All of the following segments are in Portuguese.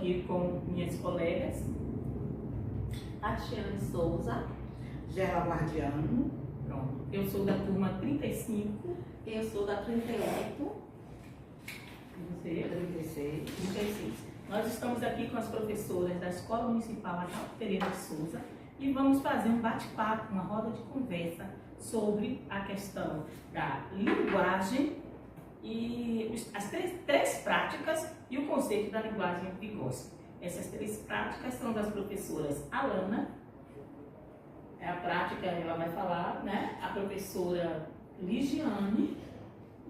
aqui com minhas colegas. Tatiane Souza. Gela Guardiano. Pronto. Eu sou da turma 35. Eu sou da 38. Você? 36. 36. Nós estamos aqui com as professoras da Escola Municipal Adalto Pereira de Souza e vamos fazer um bate-papo, uma roda de conversa sobre a questão da linguagem e as três práticas e o conceito da linguagem Vygotsky. Essas três práticas são das professoras Alana, a prática ela vai falar, né? A professora Ligiane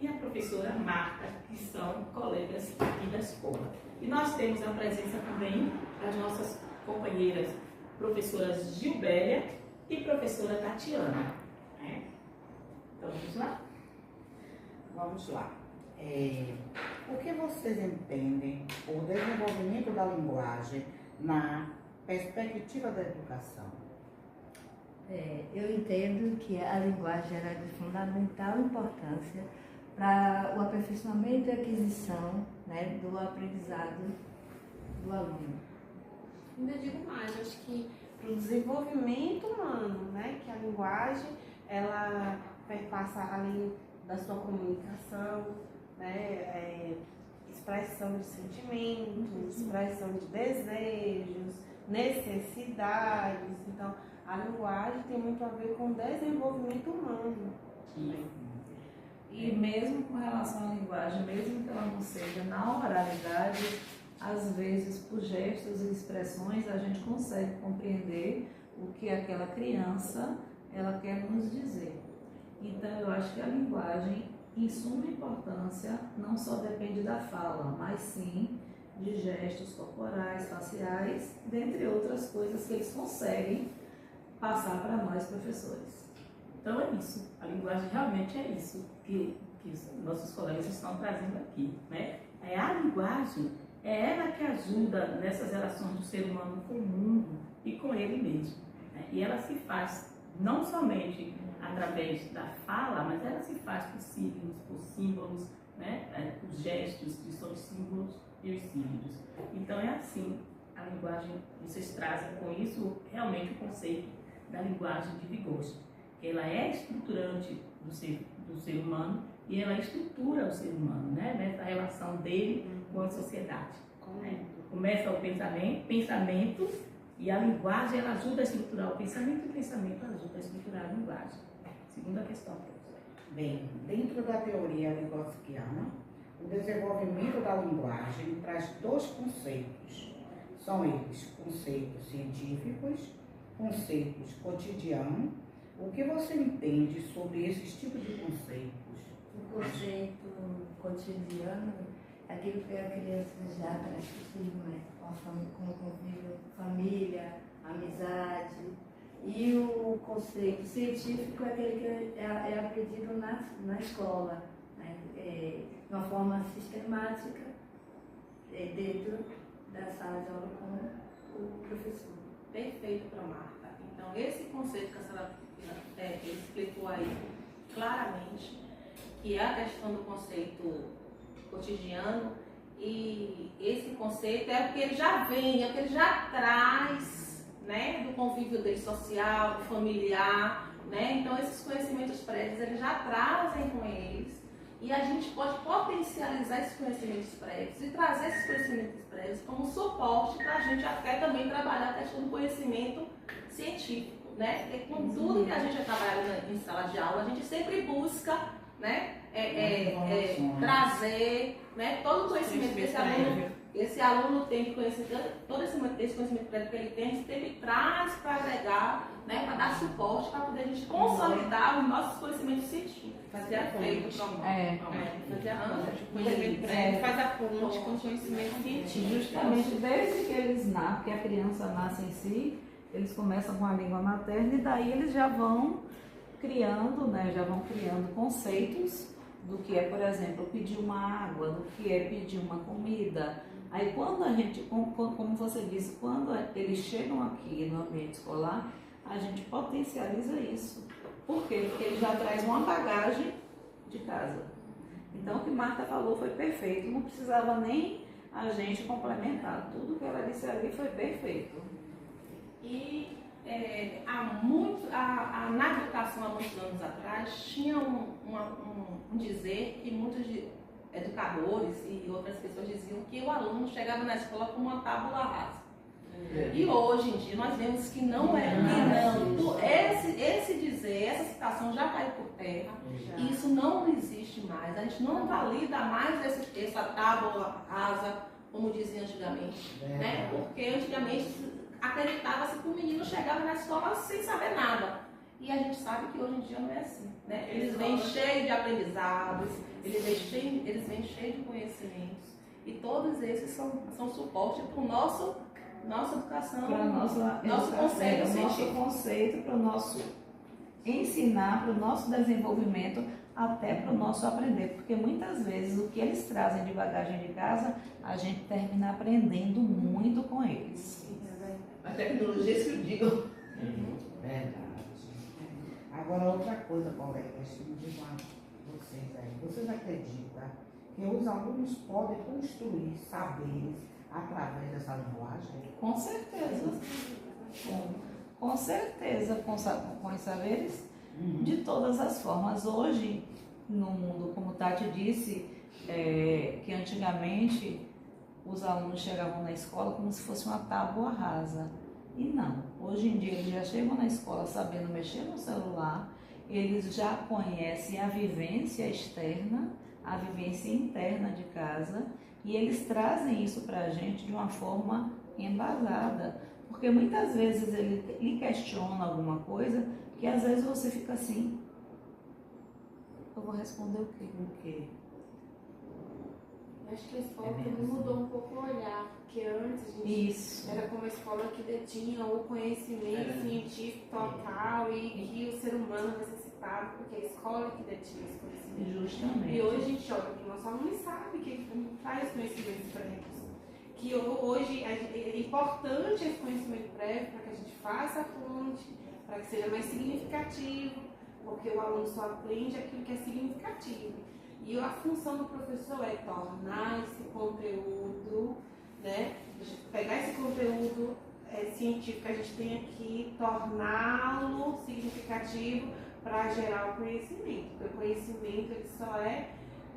e a professora Marta, que são colegas aqui da escola. E nós temos a presença também das nossas companheiras professoras Gilbélia e professora Tatiana. Né? Então vamos lá? Vamos lá. O que vocês entendem o desenvolvimento da linguagem na perspectiva da educação? Eu entendo que a linguagem era de fundamental importância para o aperfeiçoamento e aquisição, né, do aprendizado do aluno. Ainda digo mais, acho que para o desenvolvimento humano, né, que a linguagem ela perpassa além da sua comunicação, né, expressão de sentimentos, expressão de desejos, necessidades. Então, a linguagem tem muito a ver com o desenvolvimento humano. E mesmo com relação à linguagem, mesmo que ela não seja na oralidade, às vezes por gestos e expressões a gente consegue compreender o que aquela criança ela quer nos dizer. Então eu acho que a linguagem, em suma importância, não só depende da fala, mas sim de gestos corporais, faciais, dentre outras coisas que eles conseguem passar para nós professores. Então é isso, a linguagem realmente é isso que os nossos colegas estão trazendo aqui, né? A linguagem é ela que ajuda nessas relações do ser humano com o mundo e com ele mesmo, né? E ela se faz não somente através da fala, mas ela se faz por signos, por símbolos, né? Por gestos que são os símbolos e os signos. Então é assim, a linguagem, vocês trazem com isso realmente o conceito da linguagem de Vygotsky. Ela é estruturante do ser humano e ela estrutura o ser humano, né? Nessa relação dele com a sociedade. Né? Começa o pensamento e a linguagem ela ajuda a estruturar o pensamento e o pensamento ajuda a estruturar a linguagem. Segunda questão, professor. Bem, dentro da teoria vygotskiana, o desenvolvimento da linguagem traz dois conceitos. São eles conceitos científicos, conceitos cotidianos. O que você entende sobre esses tipos de conceitos? O conceito cotidiano é aquilo que a criança já traz consigo, né? Com convívio, família, amizade. E o conceito científico é aquele que é aprendido na escola, né? De uma forma sistemática, dentro da sala de aula com o professor. Perfeito para Marta. Então, esse conceito que a senhora explicou aí claramente, que é a questão do conceito cotidiano, e esse conceito é o que ele já vem, é o que ele já traz, né, do convívio dele social, do familiar, né? Então esses conhecimentos prévios eles já trazem com eles e a gente pode potencializar esses conhecimentos prévios e trazer esses conhecimentos prévios como suporte para a gente até também trabalhar a questão do conhecimento científico. Né? Porque com tudo que a gente é trabalhando em sala de aula, a gente sempre busca, né, trazer, né, todo o conhecimento que esse aluno tem de conhecimento, todo esse conhecimento prévio que ele tem, a gente sempre traz para agregar, né, para dar suporte, para poder a gente consolidar os nossos conhecimentos científicos. Fazer a ponte. Fazer a ponte. O conhecimento prévio faz a ponte com o conhecimento científico. Justamente desde que eles nascem, porque a criança nasce em si, eles começam com a língua materna e daí eles já vão criando, né, conceitos do que é, por exemplo, pedir uma água, do que é pedir uma comida. Aí quando a gente, como você disse, quando eles chegam aqui no ambiente escolar, a gente potencializa isso. Por quê? Porque ele já traz uma bagagem de casa. Então o que Marta falou foi perfeito, não precisava nem a gente complementar. Tudo que ela disse ali foi perfeito. E na educação, há muitos anos atrás, tinha um dizer que muitos educadores e outras pessoas diziam que o aluno chegava na escola com uma tábula rasa. E hoje em dia nós vemos que não é, esse dizer, essa citação já caiu por terra, e isso não existe mais. A gente não valida mais essa tábua rasa, como dizia antigamente, né? Porque antigamente acreditava-se que o menino chegava na escola sem saber nada. E a gente sabe que hoje em dia não é assim, né? Eles vêm cheios de aprendizados, eles vêm cheios de conhecimentos, e todos esses são suporte para nossa educação, Para nosso conceito, para o nosso ensinar, para o nosso desenvolvimento, até para o nosso aprender. Porque muitas vezes o que eles trazem de bagagem de casa, a gente termina aprendendo muito com eles. A tecnologia, se eu digo. Verdade. Agora, outra coisa, colegas, me digam a vocês aí. Vocês acreditam que os alunos podem construir saberes através dessa linguagem? Com certeza. Com certeza, com os saberes de todas as formas. Hoje, no mundo, como Tati disse, que antigamente os alunos chegavam na escola como se fosse uma tábua rasa. E não, hoje em dia eles já chegam na escola sabendo mexer no celular, eles já conhecem a vivência externa, a vivência interna de casa, e eles trazem isso para a gente de uma forma embasada. Porque muitas vezes ele lhe questiona alguma coisa que às vezes você fica assim, eu vou responder o quê? O quê? Acho que a escola também mudou um pouco o olhar, porque antes a gente era como uma escola que detinha o conhecimento científico total e que o ser humano necessitava, porque a escola que detinha esse conhecimento. Justamente. E hoje a gente olha para o nosso aluno e sabe que ele faz conhecimentos prévios. Que hoje é importante esse conhecimento prévio para que a gente faça a ponte, para que seja mais significativo, porque o aluno só aprende aquilo que é significativo. E a função do professor é tornar esse conteúdo, né, pegar esse conteúdo científico que a gente tem aqui, torná-lo significativo para gerar o conhecimento. Porque o conhecimento ele só é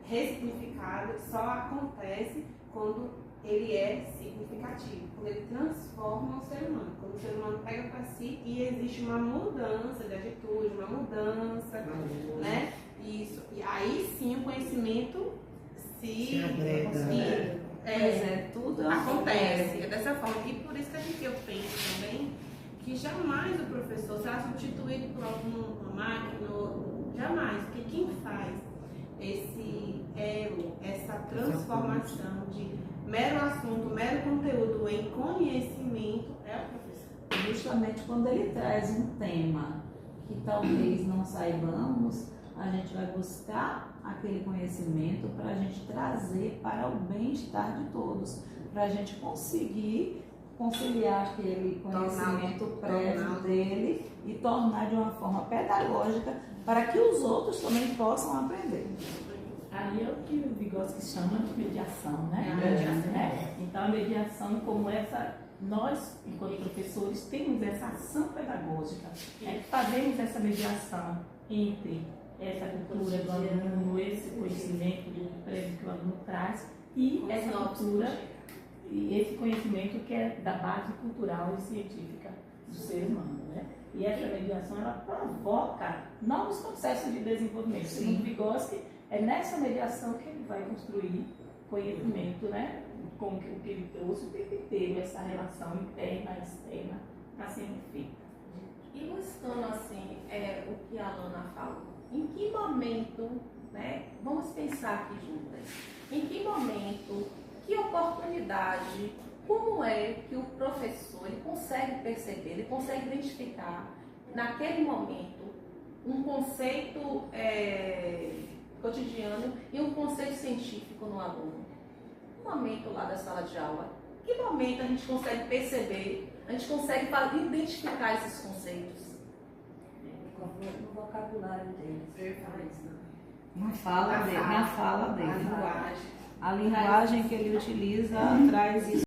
ressignificado, ele só acontece quando ele é significativo, quando ele transforma o ser humano, quando o ser humano pega para si e existe uma mudança de atitude, uma mudança, né? Isso. E aí sim o conhecimento se agrega. Tudo acontece. É dessa forma. E por isso que eu penso também que jamais o professor será substituído por uma máquina, jamais. Porque quem faz esse elo, essa transformação de mero assunto, mero conteúdo em conhecimento é o professor. Justamente quando ele traz um tema que talvez não saibamos, a gente vai buscar aquele conhecimento para a gente trazer para o bem-estar de todos, para a gente conseguir conciliar aquele conhecimento prévio dele e tornar de uma forma pedagógica para que os outros também possam aprender. Aí é o que o Vygotsky chama de mediação, né? Então a mediação como essa, nós, enquanto professores, temos essa ação pedagógica, fazemos essa mediação entre essa cultura do aluno, esse conhecimento do prévio que o aluno traz e essa cultura e esse conhecimento que é da base cultural e científica do ser humano, né? E essa mediação, ela provoca novos processos de desenvolvimento. Segundo Vygotsky, é nessa mediação que ele vai construir conhecimento, né? Com o que ele trouxe o tempo inteiro, essa relação interna e externa está sendo feita. E buscando assim, o que a Alana falou, em que momento, né? Vamos pensar aqui juntas, em que momento, que oportunidade, como é que o professor ele consegue perceber, ele consegue identificar naquele momento um conceito cotidiano e um conceito científico no aluno. No momento lá da sala de aula, que momento a gente consegue perceber, a gente consegue identificar esses conceitos? No vocabulário deles. Na fala dele. A linguagem. A linguagem que ele utiliza traz isso.